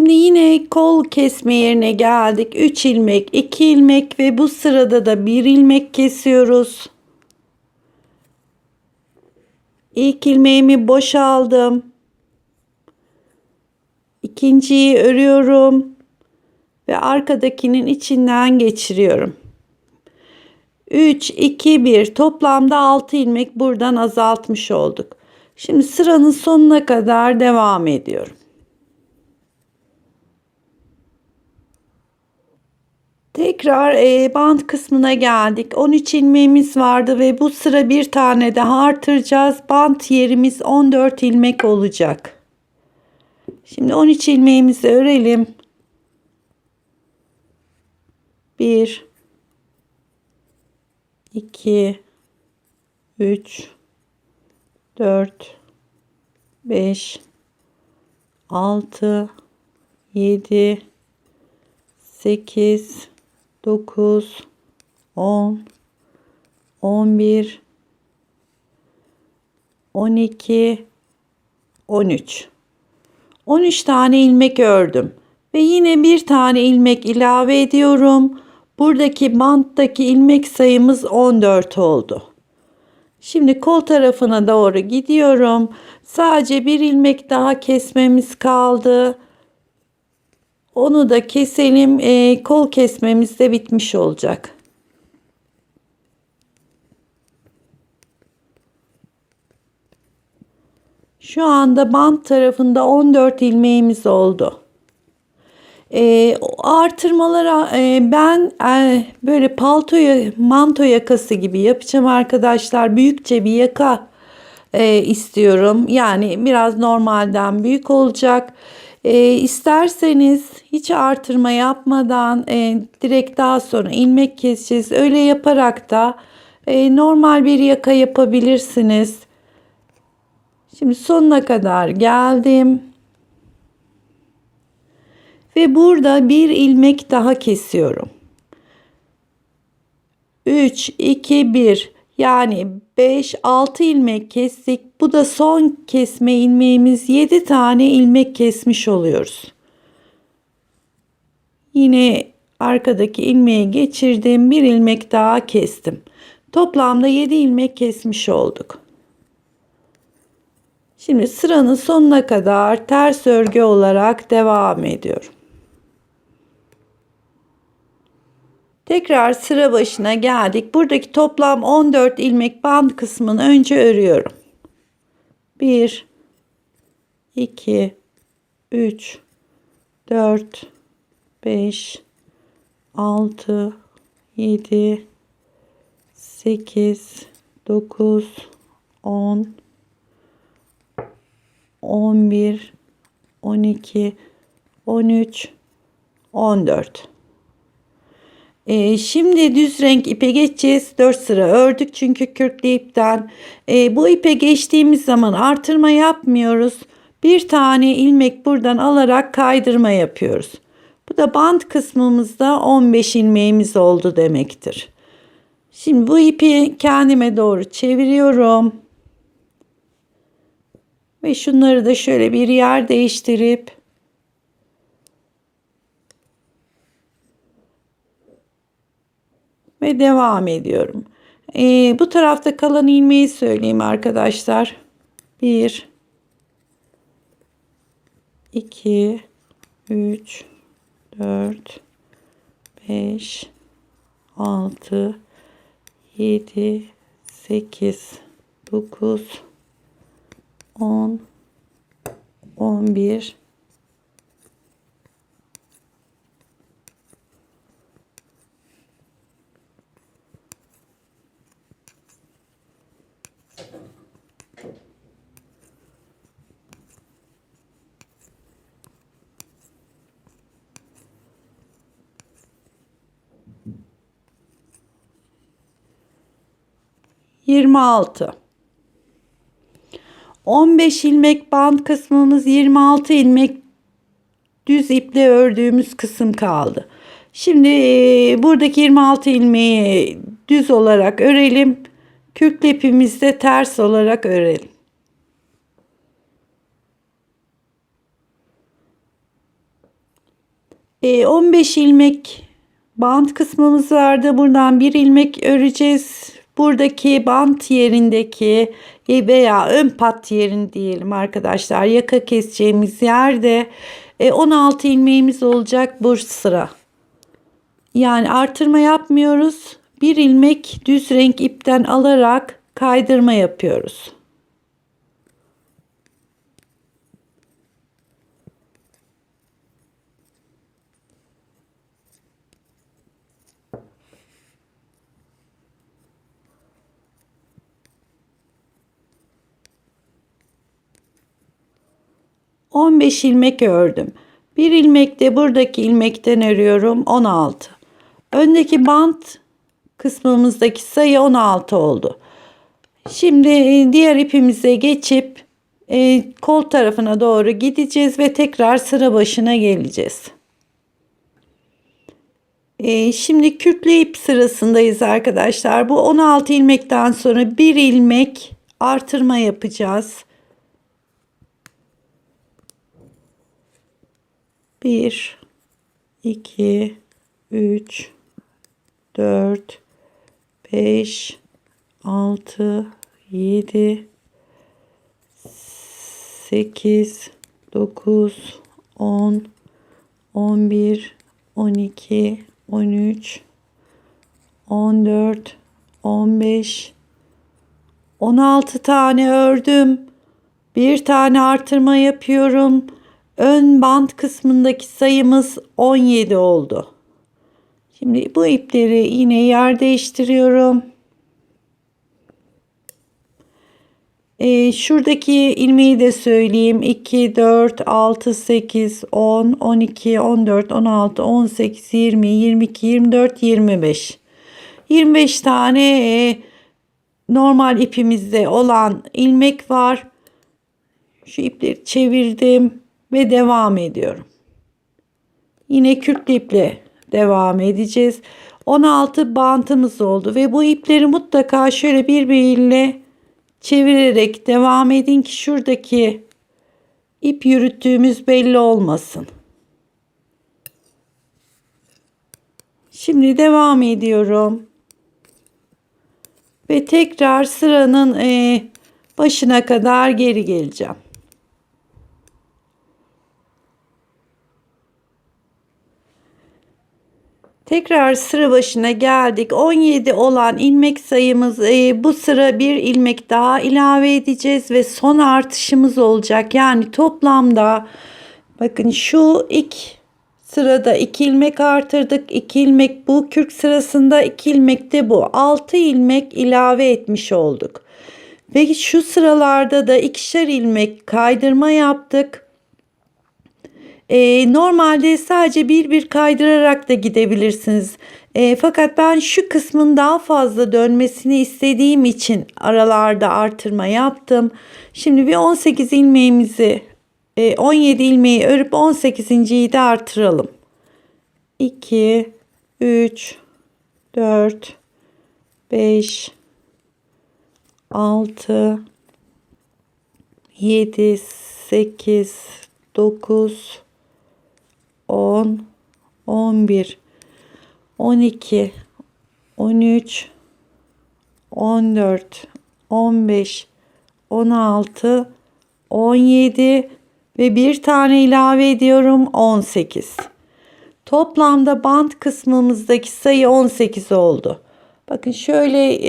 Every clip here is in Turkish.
Şimdi yine kol kesme yerine geldik. 3 ilmek, 2 ilmek ve bu sırada da 1 ilmek kesiyoruz. İlk ilmeğimi boşaldım. İkinciyi örüyorum ve arkadakinin içinden geçiriyorum. 3 2 1 toplamda 6 ilmek buradan azaltmış olduk. Şimdi sıranın sonuna kadar devam ediyorum. Tekrar bant kısmına geldik. 13 ilmeğimiz vardı ve bu sıra bir tane daha artıracağız. Bant yerimiz 14 ilmek olacak. Şimdi 13 ilmeğimizi örelim. 1 2 3 4 5 6 7 8 9 10 11 12 13 13 tane ilmek ördüm ve yine bir tane ilmek ilave ediyorum. Buradaki banttaki ilmek sayımız 14 oldu. Şimdi kol tarafına doğru gidiyorum. Sadece bir ilmek daha kesmemiz kaldı. Onu da keselim. Kol kesmemiz de bitmiş olacak. Şu anda bant tarafında 14 ilmeğimiz oldu. Artırmalara ben böyle manto yakası gibi yapacağım arkadaşlar. Büyükçe bir yaka istiyorum. Yani biraz normalden büyük olacak. İsterseniz hiç artırma yapmadan direkt daha sonra ilmek keseceğiz. Öyle yaparak da normal bir yaka yapabilirsiniz. Şimdi sonuna kadar geldim. Ve burada bir ilmek daha kesiyorum. 3 2 1 yani 5 6 ilmek kestik. Bu da son kesme ilmeğimiz. 7 tane ilmek kesmiş oluyoruz. Yine arkadaki ilmeği geçirdim. Bir ilmek daha kestim. Toplamda 7 ilmek kesmiş olduk. Şimdi sıranın sonuna kadar ters örgü olarak devam ediyorum. Tekrar sıra başına geldik. Buradaki toplam 14 ilmek bant kısmını önce örüyorum. 1 2 3 4 5 6 7 8 9 10 11 12 13 14. Şimdi düz renk ipe geçeceğiz. 4 sıra ördük çünkü kürklü ipten. Bu ipe geçtiğimiz zaman artırma yapmıyoruz. Bir tane ilmek buradan alarak kaydırma yapıyoruz. Bu da bant kısmımızda 15 ilmeğimiz oldu demektir. Şimdi bu ipi kendime doğru çeviriyorum. Ve şunları da şöyle bir yer değiştirip ve devam ediyorum. Bu tarafta kalan ilmeği söyleyeyim arkadaşlar. 1 2 3 4 5 6 7 8 9 10 11 26 15 ilmek bant kısmımız, 26 ilmek düz iple ördüğümüz kısım kaldı. Şimdi buradaki 26 ilmeği düz olarak örelim. Kürklü ipimizi de ters olarak örelim. 15 ilmek bant kısmımız vardı. Buradan bir ilmek öreceğiz. Buradaki bant yerindeki veya ön pat yerini diyelim arkadaşlar. Yaka keseceğimiz yerde 16 ilmeğimiz olacak bu sıra. Yani artırma yapmıyoruz. Bir ilmek düz renk ipten alarak kaydırma yapıyoruz. ...15 ilmek ördüm. Bir ilmek de buradaki ilmekten örüyorum. 16. Öndeki bant kısmımızdaki sayı 16 oldu. Şimdi diğer ipimize geçip kol tarafına doğru gideceğiz ve tekrar sıra başına geleceğiz. Şimdi kürklü ip sırasındayız arkadaşlar. Bu 16 ilmekten sonra bir ilmek artırma yapacağız. 1 2 3 4 5 6 7 8 9 10 11 12 13 14 15 16 tane ördüm. Bir tane artırma yapıyorum. Ön bant kısmındaki sayımız 17 oldu. Şimdi bu ipleri yine yer değiştiriyorum. Şuradaki ilmeği de söyleyeyim. 2, 4, 6, 8, 10, 12, 14, 16, 18, 20, 22, 24, 25. 25 tane normal ipimizde olan ilmek var. Şu ipleri çevirdim ve devam ediyorum. Yine kürklü iple devam edeceğiz. 16 bantımız oldu ve bu ipleri mutlaka şöyle birbiriyle çevirerek devam edin ki şuradaki ip yürüttüğümüz belli olmasın. Şimdi devam ediyorum. Ve tekrar sıranın başına kadar geri geleceğim. Tekrar sıra başına geldik. 17 olan ilmek sayımız, bu sıra bir ilmek daha ilave edeceğiz ve son artışımız olacak. Yani toplamda bakın şu ilk sırada 2 ilmek artırdık. 2 ilmek bu kürk sırasında, 2 ilmek de bu. 6 ilmek ilave etmiş olduk. Ve şu sıralarda da ikişer ilmek kaydırma yaptık. Normalde sadece bir kaydırarak da gidebilirsiniz. Fakat ben şu kısmın daha fazla dönmesini istediğim için aralarda artırma yaptım. Şimdi bir 18 ilmeğimizi 17 ilmeği örüp 18.'yi de artıralım. 2 3 4 5 6 7 8 9 10 11 12 13 14 15 16 17 ve bir tane ilave ediyorum, 18. Toplamda bant kısmımızdaki sayı 18 oldu. Bakın şöyle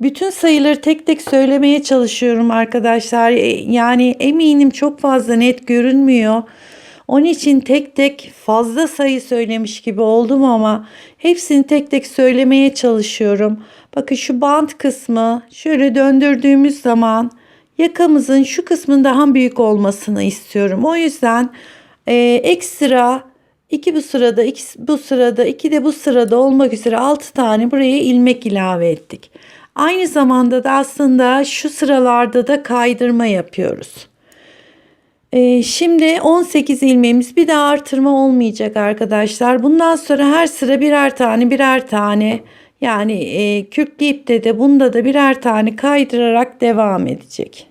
bütün sayıları tek tek söylemeye çalışıyorum arkadaşlar. Yani eminim çok fazla net görünmüyor. Onun için tek tek fazla sayı söylemiş gibi oldum ama hepsini tek tek söylemeye çalışıyorum. Bakın şu bant kısmı şöyle döndürdüğümüz zaman yakamızın şu kısmın daha büyük olmasını istiyorum. O yüzden ekstra 2 bu sırada, 2 bu sırada, 2 de bu sırada olmak üzere 6 tane buraya ilmek ilave ettik. Aynı zamanda da aslında şu sıralarda da kaydırma yapıyoruz. Şimdi 18 ilmeğimiz, bir daha artırma olmayacak arkadaşlar. Bundan sonra her sıra birer tane yani kürklü ipte de bunda da birer tane kaydırarak devam edecek.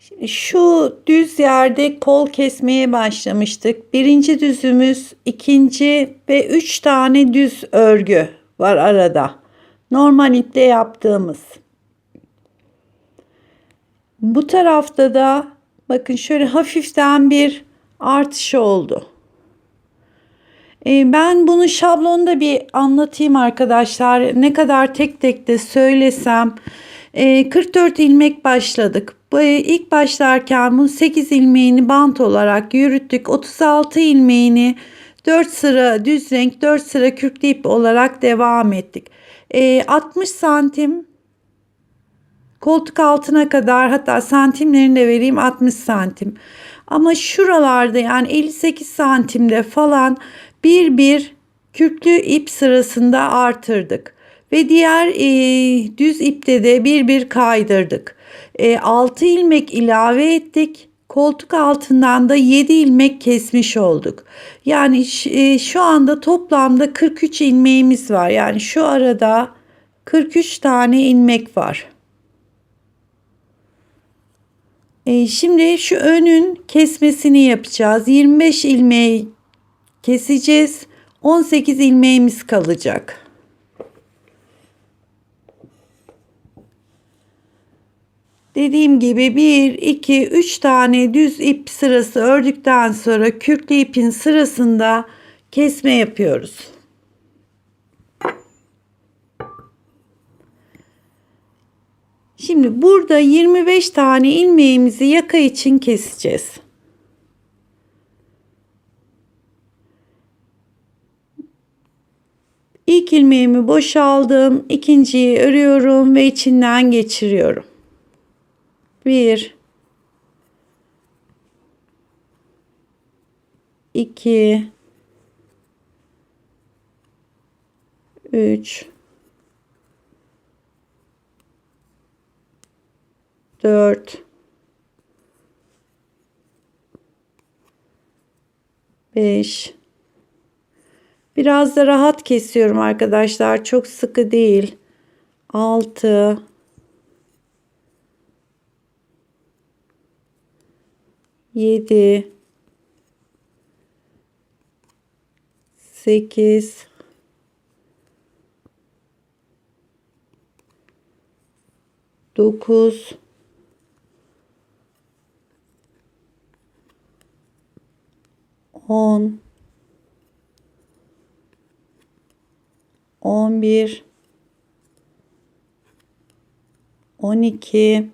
Şimdi şu düz yerde kol kesmeye başlamıştık. Birinci düzümüz, ikinci ve 3 tane düz örgü var arada. Normal iple yaptığımız. Bu tarafta da bakın şöyle hafiften bir artış oldu. Ben bunu şablonda bir anlatayım arkadaşlar. Ne kadar tek tek de söylesem. 44 ilmek başladık. İlk başlarken bu 8 ilmeğini bant olarak yürüttük. 36 ilmeğini 4 sıra düz renk 4 sıra kürklü ip olarak devam ettik. 60 santim koltuk altına kadar, hatta santimlerini de vereyim, 60 santim. Ama şuralarda yani 58 santimde falan bir kürklü ip sırasında artırdık. Ve diğer düz ipte de bir kaydırdık. 6 ilmek ilave ettik. Koltuk altından da 7 ilmek kesmiş olduk. Yani şu anda toplamda 43 ilmeğimiz var. Yani şu arada 43 tane ilmek var. Şimdi şu önün kesmesini yapacağız. 25 ilmeği keseceğiz. 18 ilmeğimiz kalacak. Dediğim gibi 1, 2, 3 tane düz ip sırası ördükten sonra kürklü ipin sırasında kesme yapıyoruz. Şimdi burada 25 tane ilmeğimizi yaka için keseceğiz. İlk ilmeğimi boşaldım. İkinciyi örüyorum ve içinden geçiriyorum. 1 2 3 4 5 Biraz da rahat kesiyorum arkadaşlar. Çok sıkı değil. 6 7 8 9 10 11 12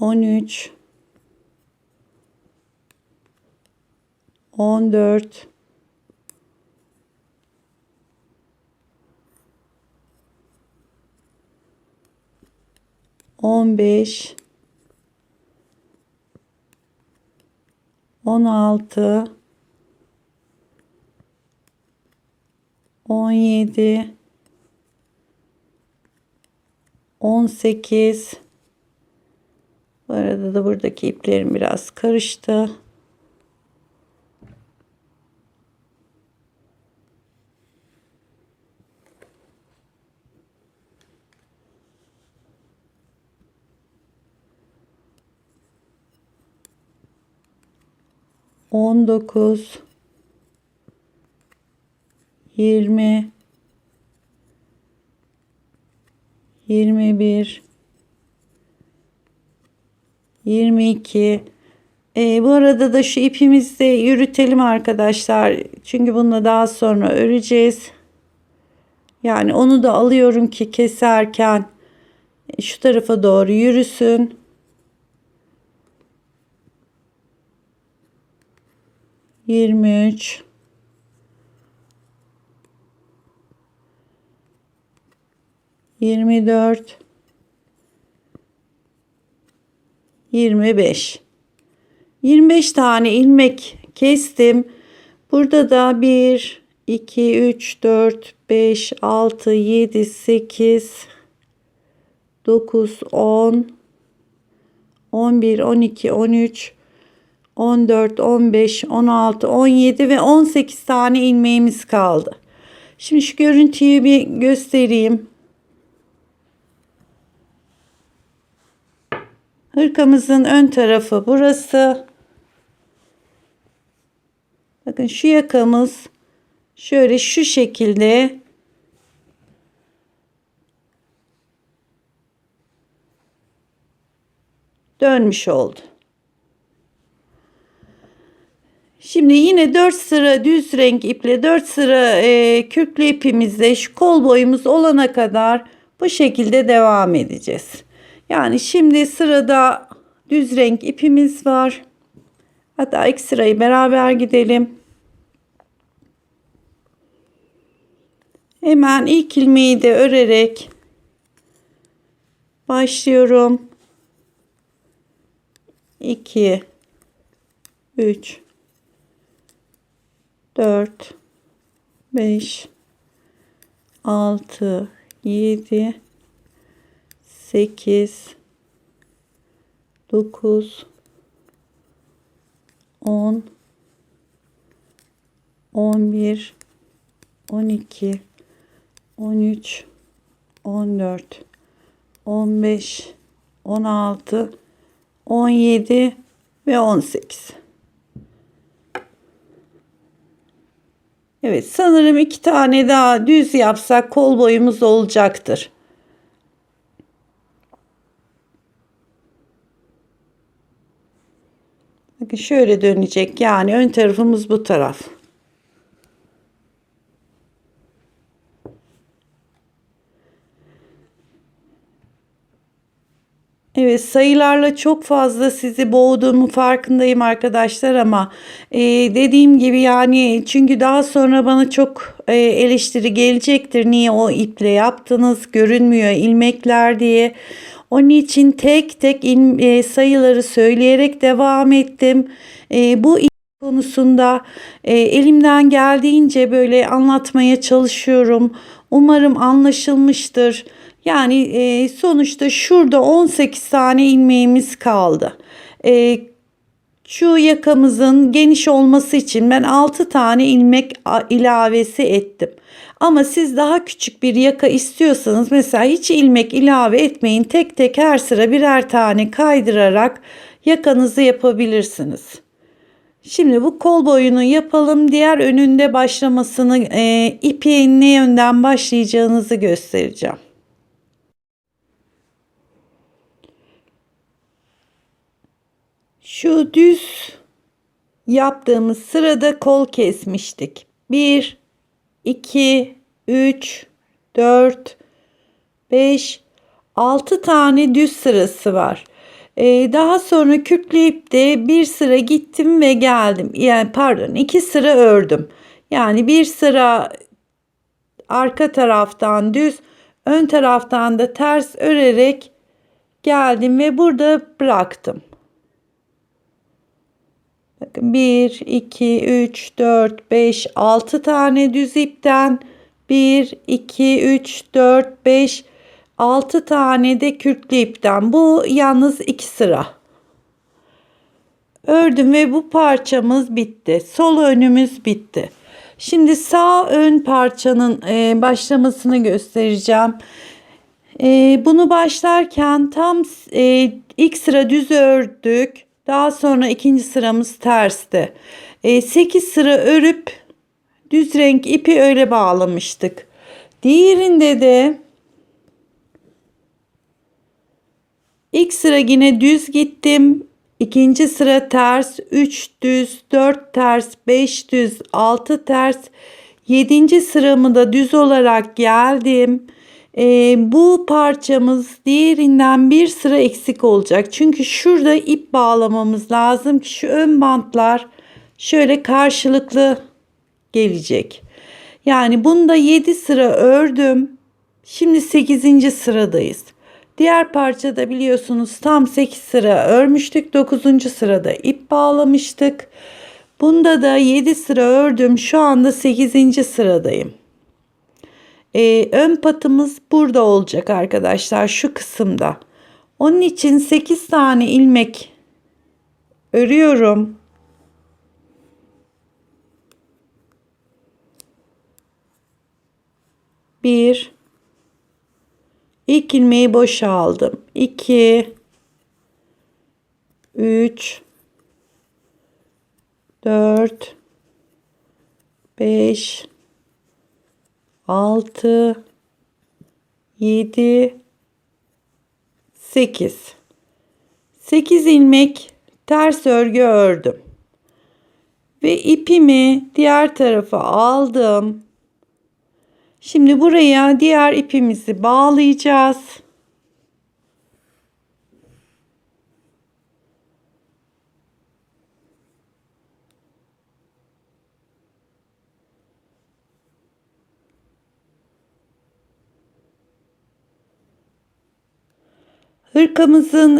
13 14 15 16 17 18 Bu arada da buradaki iplerim biraz karıştı. 19 20 21 22 Bu arada da şu ipimizi de yürütelim arkadaşlar. Çünkü bununla daha sonra öreceğiz. Yani onu da alıyorum ki keserken şu tarafa doğru yürüsün. Yirmi üç, 24, 25. 25 tane ilmek kestim. Burada da 1, 2, 3, 4, 5, 6, 7, 8, 9, 10, 11, 12, 13, 14, 15, 16, 17 ve 18 tane ilmeğimiz kaldı. Şimdi şu görüntüyü bir göstereyim. Hırkamızın ön tarafı burası. Bakın şu yakamız şöyle şu şekilde dönmüş oldu. Şimdi yine 4 sıra düz renk iple 4 sıra kürklü ipimizle şu kol boyumuz olana kadar bu şekilde devam edeceğiz. Yani şimdi sırada düz renk ipimiz var. Hatta ilk sırayı beraber gidelim. Hemen ilk ilmeği de örerek başlıyorum. 2 3 4 5 6 7 8 9 10 11 12 13 14 15 16 17 ve 18. Evet, sanırım 2 tane daha düz yapsak kol boyumuz olacaktır. Bakın şöyle dönecek, yani ön tarafımız bu taraf. Evet, sayılarla çok fazla sizi boğduğumu farkındayım arkadaşlar, ama dediğim gibi, yani çünkü daha sonra bana çok eleştiri gelecektir. Niye o iple yaptınız, görünmüyor ilmekler diye. Onun için tek tek sayıları söyleyerek devam ettim. Bu konusunda elimden geldiğince böyle anlatmaya çalışıyorum. Umarım anlaşılmıştır. Yani sonuçta şurada 18 tane ilmeğimiz kaldı. Şu yakamızın geniş olması için ben 6 tane ilmek ilavesi ettim. Ama siz daha küçük bir yaka istiyorsanız mesela hiç ilmek ilave etmeyin. Tek tek her sıra birer tane kaydırarak yakanızı yapabilirsiniz. Şimdi bu kol boyunu yapalım. Diğer önünde başlamasını, ipi ne yönden başlayacağınızı göstereceğim. Şu düz yaptığımız sırada kol kesmiştik. 1, 2, 3, 4, 5, 6 tane düz sırası var. Daha sonra kürklü ipte bir sıra gittim ve geldim. Yani pardon, 2 sıra ördüm. Yani bir sıra arka taraftan düz, ön taraftan da ters örerek geldim ve burada bıraktım. Bakın 1, 2, 3, 4, 5, 6 tane düz ipten 1, 2, 3, 4, 5, 6 tane de kürklü ipten. Bu yalnız 2 sıra. Ördüm ve bu parçamız bitti. Sol önümüz bitti. Şimdi sağ ön parçanın başlamasını göstereceğim. Bunu başlarken tam ilk sıra düz ördük. Daha sonra ikinci sıramız tersti. 8 sıra örüp düz renk ipi öyle bağlamıştık. Diğerinde de ilk sıra yine düz gittim. İkinci sıra ters, 3 düz, 4 ters, 5 düz, 6 ters. 7. sıramı da düz olarak geldim. Bu parçamız diğerinden bir sıra eksik olacak. Çünkü şurada ip bağlamamız lazım ki şu ön bantlar şöyle karşılıklı gelecek. Yani bunda 7 sıra ördüm. Şimdi 8. sıradayız. Diğer parçada biliyorsunuz tam 8 sıra örmüştük. 9. sırada ip bağlamıştık. Bunda da 7 sıra ördüm. Şu anda 8. sıradayım. Ön patımız burada olacak arkadaşlar, şu kısımda. Onun için 8 tane ilmek örüyorum. 1, ilk ilmeği boşa aldım. 2, 3, 4, 5, 6, 7, 8. 8 ilmek ters örgü ördüm. Ve ipimi diğer tarafa aldım. Şimdi buraya diğer ipimizi bağlayacağız. Hırkamızın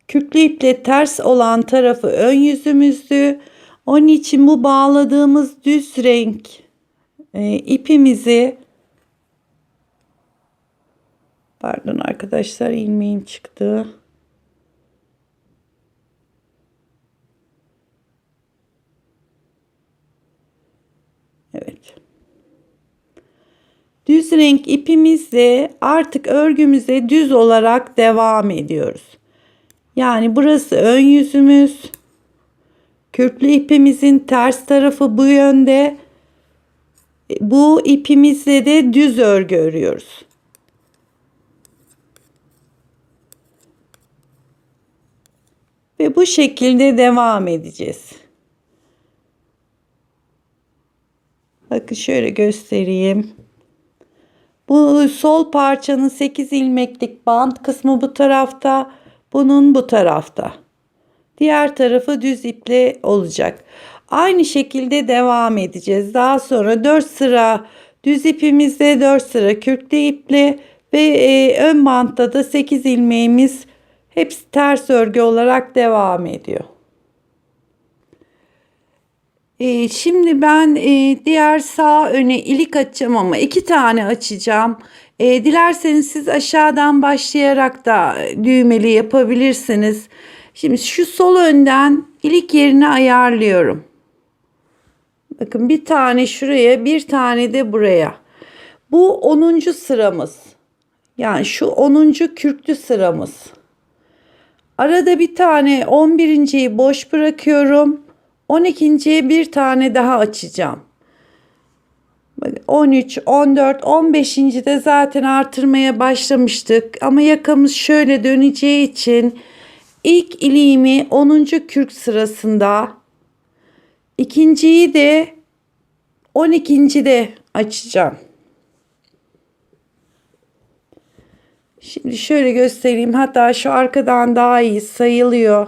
kürklü iple ters olan tarafı ön yüzümüzdü. Onun için bu bağladığımız düz renk ipimizi, pardon arkadaşlar, ilmeğim çıktı. Evet. Düz renk ipimizle artık örgümüze düz olarak devam ediyoruz. Yani burası ön yüzümüz. Kürklü ipimizin ters tarafı bu yönde. Bu ipimizle de düz örgü örüyoruz. Ve bu şekilde devam edeceğiz. Bakın şöyle göstereyim. Bu sol parçanın 8 ilmeklik bant kısmı bu tarafta, bunun bu tarafta. Diğer tarafı düz iple olacak. Aynı şekilde devam edeceğiz. Daha sonra 4 sıra düz ipimizle, 4 sıra kürklü iple ve ön bantta da 8 ilmeğimiz hepsi ters örgü olarak devam ediyor. Şimdi ben diğer sağ öne ilik açacağım ama 2 tane açacağım. Dilerseniz siz aşağıdan başlayarak da düğmeli yapabilirsiniz. Şimdi şu sol önden ilik yerini ayarlıyorum. Bakın bir tane şuraya, bir tane de buraya. Bu 10. sıramız. Yani şu 10. kürklü sıramız. Arada bir tane 11.'yi boş bırakıyorum. 12.'ye bir tane daha açacağım. 13, 14, 15. de zaten artırmaya başlamıştık. Ama yakamız şöyle döneceği için ilk iliğimi 10. kürk sırasında, ikinciyi de 12.'de açacağım. Şimdi şöyle göstereyim. Hatta şu arkadan daha iyi sayılıyor.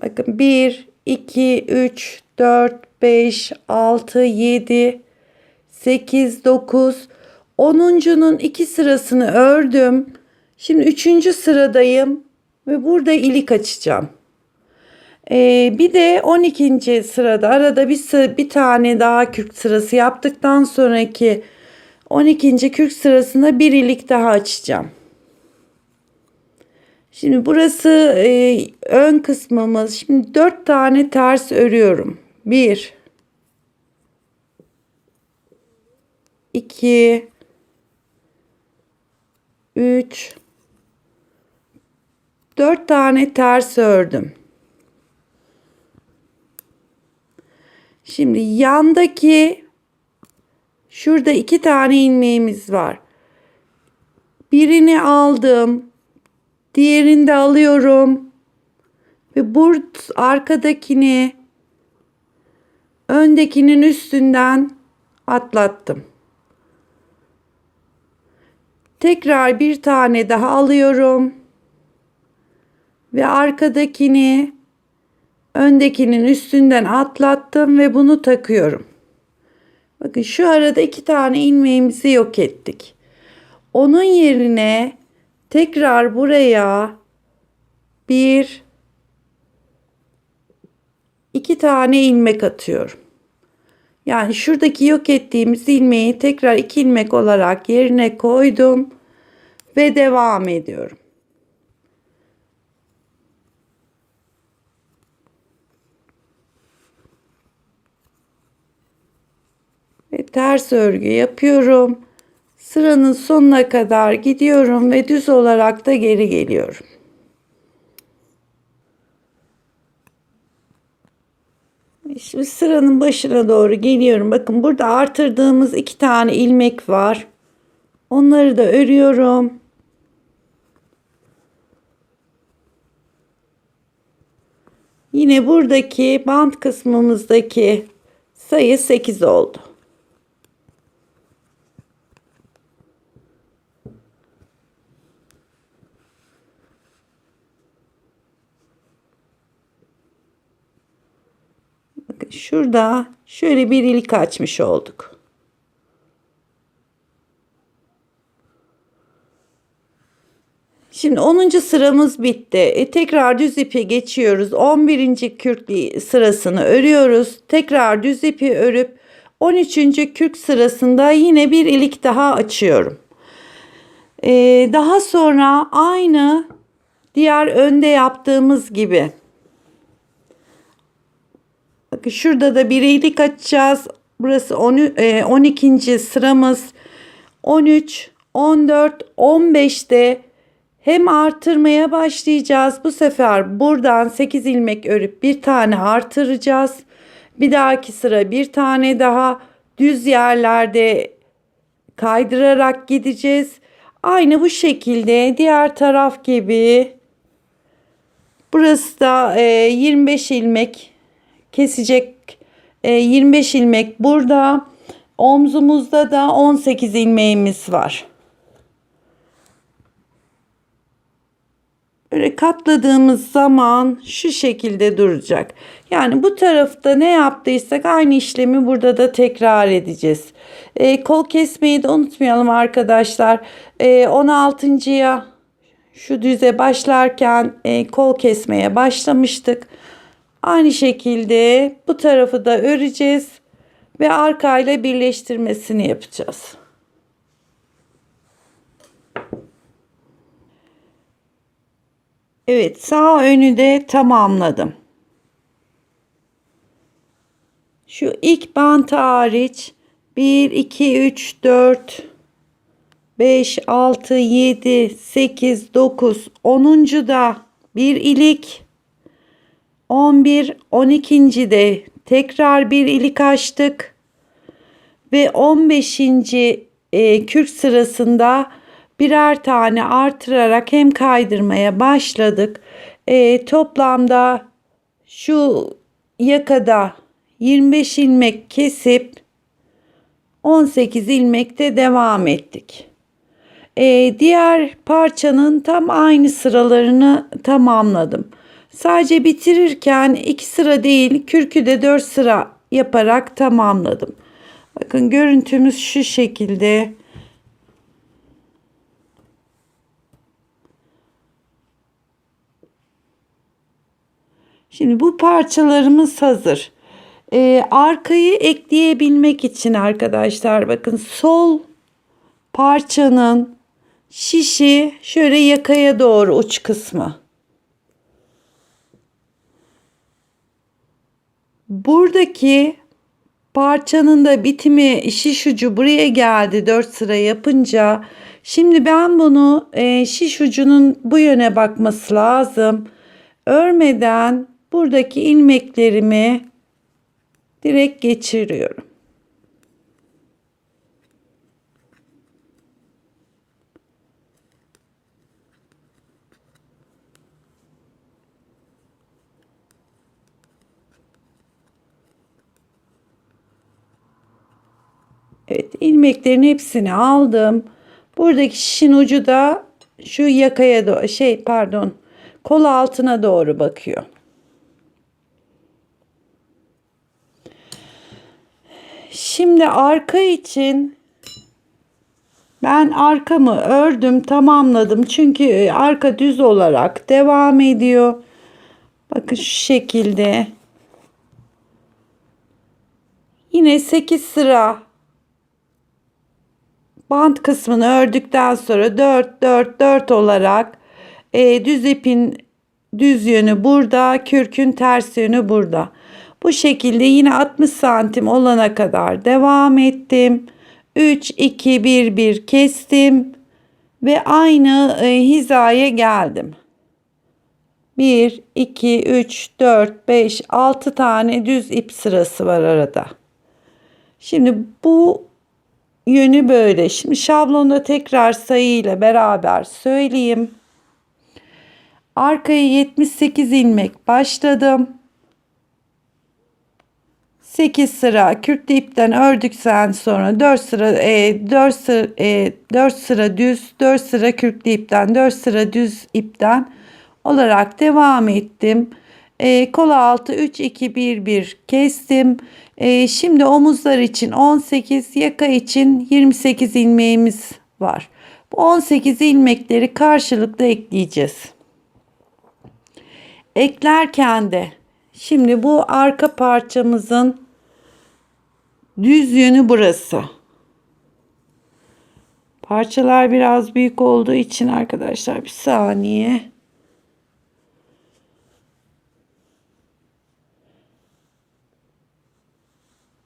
Bakın 1, 2, 3, 4, 5, 6, 7, 8, 9, 10'uncunun 2 sırasını ördüm. Şimdi 3. sıradayım ve burada ilik açacağım. Bir de 12. sırada arada bir tane daha kürk sırası yaptıktan sonraki 12. kürk sırasında bir ilik daha açacağım. Şimdi burası ön kısmımız. Şimdi 4 tane ters örüyorum. 1, 2, 3, 4 tane ters ördüm. Şimdi yandaki şurada 2 tane ilmeğimiz var. Birini aldım. Diğerini de alıyorum. Ve arkadakini öndekinin üstünden atlattım. Tekrar bir tane daha alıyorum. Ve arkadakini öndekinin üstünden atlattım ve bunu takıyorum. Bakın şu arada 2 tane ilmeğimizi yok ettik. Onun yerine tekrar buraya 2 tane ilmek atıyorum. Yani şuradaki yok ettiğimiz ilmeği tekrar 2 ilmek olarak yerine koydum ve devam ediyorum. Ve ters örgü yapıyorum. Sıranın sonuna kadar gidiyorum ve düz olarak da geri geliyorum. Şimdi sıranın başına doğru geliyorum. Bakın burada artırdığımız 2 tane ilmek var. Onları da örüyorum. Yine buradaki bant kısmımızdaki sayı 8 oldu. Bakın şurada şöyle bir ilik açmış olduk. Şimdi 10. sıramız bitti. Tekrar düz ipe geçiyoruz. 11. kürk sırasını örüyoruz. Tekrar düz ipi örüp 13. kürk sırasında yine bir ilik daha açıyorum. Daha sonra aynı diğer önde yaptığımız gibi. Bakın şurada da bir ilik açacağız. Burası 12. sıramız. 13, 14, 15'te hem artırmaya başlayacağız. Bu sefer buradan 8 ilmek örüp bir tane artıracağız. Bir dahaki sıra bir tane daha düz yerlerde kaydırarak gideceğiz. Aynı bu şekilde diğer taraf gibi. Burası da 25 ilmek kesecek. 25 ilmek burada. Omzumuzda da 18 ilmeğimiz var. Böyle katladığımız zaman şu şekilde duracak. Yani bu tarafta ne yaptıysak aynı işlemi burada da tekrar edeceğiz. Kol kesmeyi de unutmayalım arkadaşlar. 16'ya şu düze başlarken kol kesmeye başlamıştık. Aynı şekilde bu tarafı da öreceğiz ve arkayla birleştirmesini yapacağız. Evet, sağ önü de tamamladım. Şu ilk bant hariç 1, 2, 3, 4, 5, 6, 7, 8, 9, 10'uncu da bir ilik. 11, 12. de tekrar bir ilik açtık. Ve 15. kürk sırasında birer tane artırarak hem kaydırmaya başladık. Toplamda şu yakada 25 ilmek kesip 18 ilmekte devam ettik. Diğer parçanın tam aynı sıralarını tamamladım. Sadece bitirirken 2 sıra değil, kürkü de 4 sıra yaparak tamamladım. Bakın görüntümüz şu şekilde. Şimdi bu parçalarımız hazır. Arkayı ekleyebilmek için arkadaşlar bakın sol parçanın şişi şöyle yakaya doğru uç kısmı. Buradaki parçanın da bitimi şiş ucu buraya geldi 4 sıra yapınca. Şimdi ben bunu şiş ucunun bu yöne bakması lazım. Örmeden buradaki ilmeklerimi direkt geçiriyorum. Evet, ilmeklerin hepsini aldım. Buradaki şişin ucu da şu yakaya doğru kol altına doğru bakıyor. Şimdi arka için ben arkamı ördüm, tamamladım. Çünkü arka düz olarak devam ediyor. Bakın şu şekilde. Yine 8 sıra bant kısmını ördükten sonra 4 4 4 olarak düz ipin düz yönü burada, kürkün ters yönü burada. Bu şekilde yine 60 santim olana kadar devam ettim. 3, 2, 1, 1 kestim ve aynı hizaya geldim. 1, 2, 3, 4, 5, 6 tane düz ip sırası var arada. Şimdi bu yönü böyle. Şimdi şablonda tekrar sayıyla beraber söyleyeyim. Arkaya 78 ilmek başladım. 8 sıra kürklü ipten ördükten sonra 4 sıra düz, 4 sıra kürklü ipten, 4 sıra düz ipten olarak devam ettim. Kol altı 3 2 1 1 kestim. Şimdi omuzlar için 18, yaka için 28 ilmeğimiz var. Bu 18 ilmekleri karşılıklı ekleyeceğiz. Eklerken de şimdi bu arka parçamızın düz yönü burası. Parçalar biraz büyük olduğu için arkadaşlar bir saniye.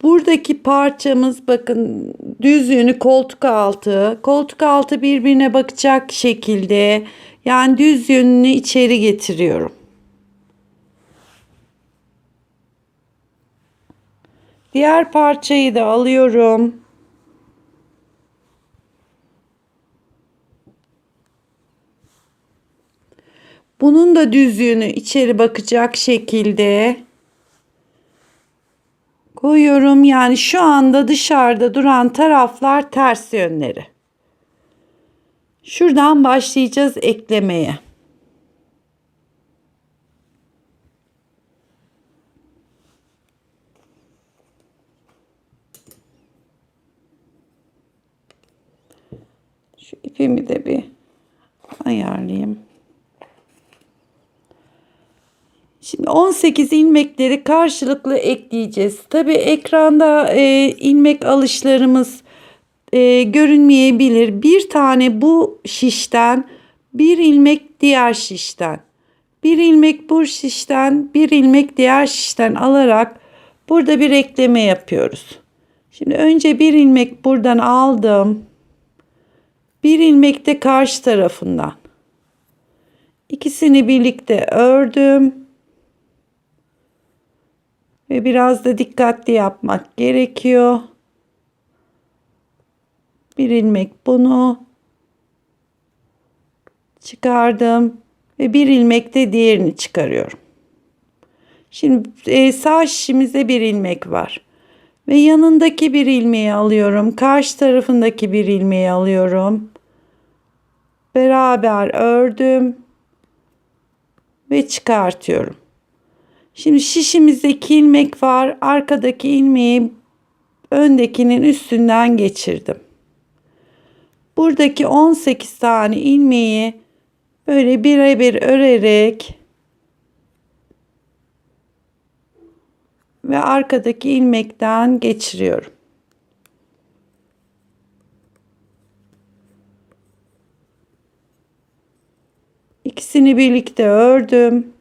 Buradaki parçamız bakın düz yönü koltuk altı. Koltuk altı birbirine bakacak şekilde yani düz yönünü içeri getiriyorum. Diğer parçayı da alıyorum. Bunun da düz yönü içeri bakacak şekilde koyuyorum. Yani şu anda dışarıda duran taraflar ters yönleri. Şuradan başlayacağız eklemeye. Şu ipimi de bir ayarlayayım. Şimdi 18 ilmekleri karşılıklı ekleyeceğiz. Tabi ekranda ilmek alışlarımız görünmeyebilir. Bir tane bu şişten, bir ilmek diğer şişten, bir ilmek bu şişten, bir ilmek diğer şişten alarak burada bir ekleme yapıyoruz. Şimdi önce bir ilmek buradan aldım. Bir ilmek de karşı tarafından. İkisini birlikte ördüm. Ve biraz da dikkatli yapmak gerekiyor. Bir ilmek bunu çıkardım ve bir ilmek de diğerini çıkarıyorum. Şimdi sağ şişimizde bir ilmek var. Ve yanındaki bir ilmeği alıyorum. Karşı tarafındaki bir ilmeği alıyorum. Beraber ördüm ve çıkartıyorum. Şimdi şişimizde 2 ilmek var. Arkadaki ilmeği öndekinin üstünden geçirdim. Buradaki 18 tane ilmeği böyle birebir örerek ve arkadaki ilmekten geçiriyorum. İkisini birlikte ördüm.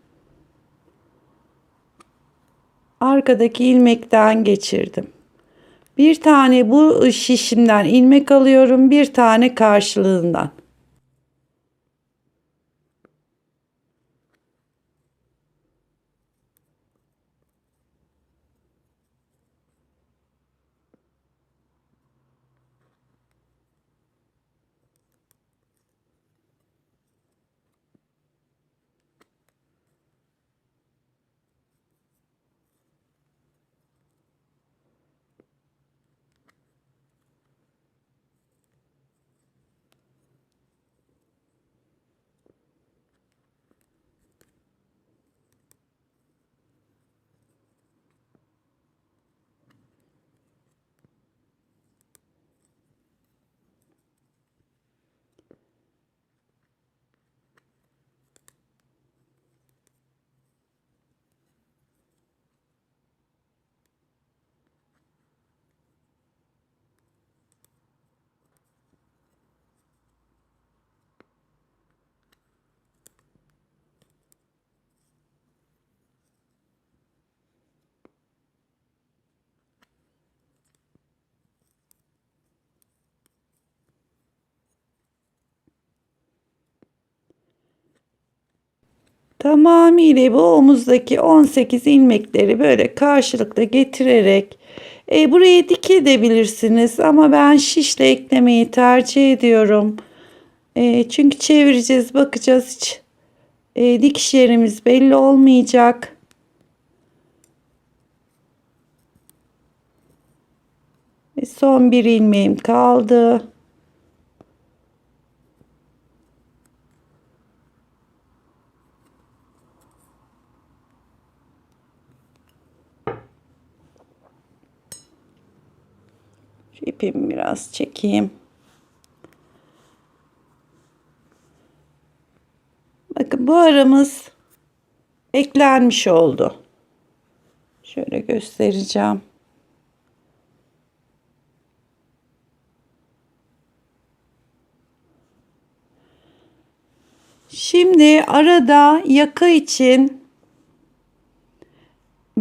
Arkadaki ilmekten geçirdim. Bir tane bu şişimden ilmek alıyorum, bir tane karşılığından. Tamamıyla bu omuzdaki 18 ilmekleri böyle karşılıklı getirerek buraya dikebilirsiniz ama ben şişle eklemeyi tercih ediyorum. Çünkü çevireceğiz, bakacağız, hiç dikiş yerimiz belli olmayacak. Son bir ilmeğim kaldı. Şu ipimi biraz çekeyim. Bakın bu aramız eklenmiş oldu. Şöyle göstereceğim. Şimdi arada yaka için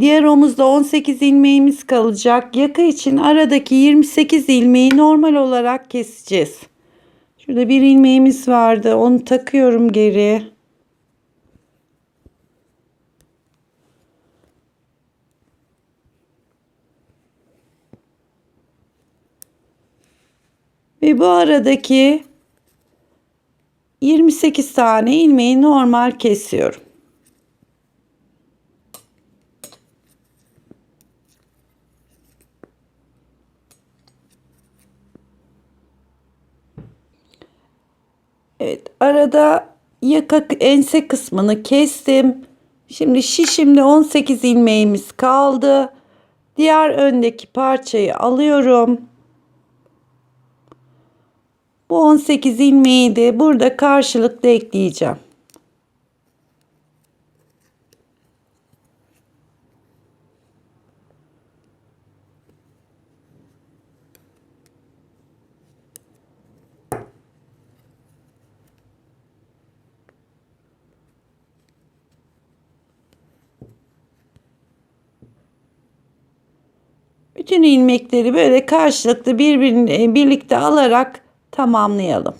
diğer omuzda 18 ilmeğimiz kalacak. Yaka için aradaki 28 ilmeği normal olarak keseceğiz. Şurada bir ilmeğimiz vardı. Onu takıyorum geri. Ve bu aradaki 28 tane ilmeği normal kesiyorum. Evet, arada yaka ense kısmını kestim. Şimdi şişimde 18 ilmeğimiz kaldı. Diğer öndeki parçayı alıyorum. Bu 18 ilmeği de burada karşılıklı ekleyeceğim. Bütün ilmekleri böyle karşılıklı birbirini birlikte alarak tamamlayalım.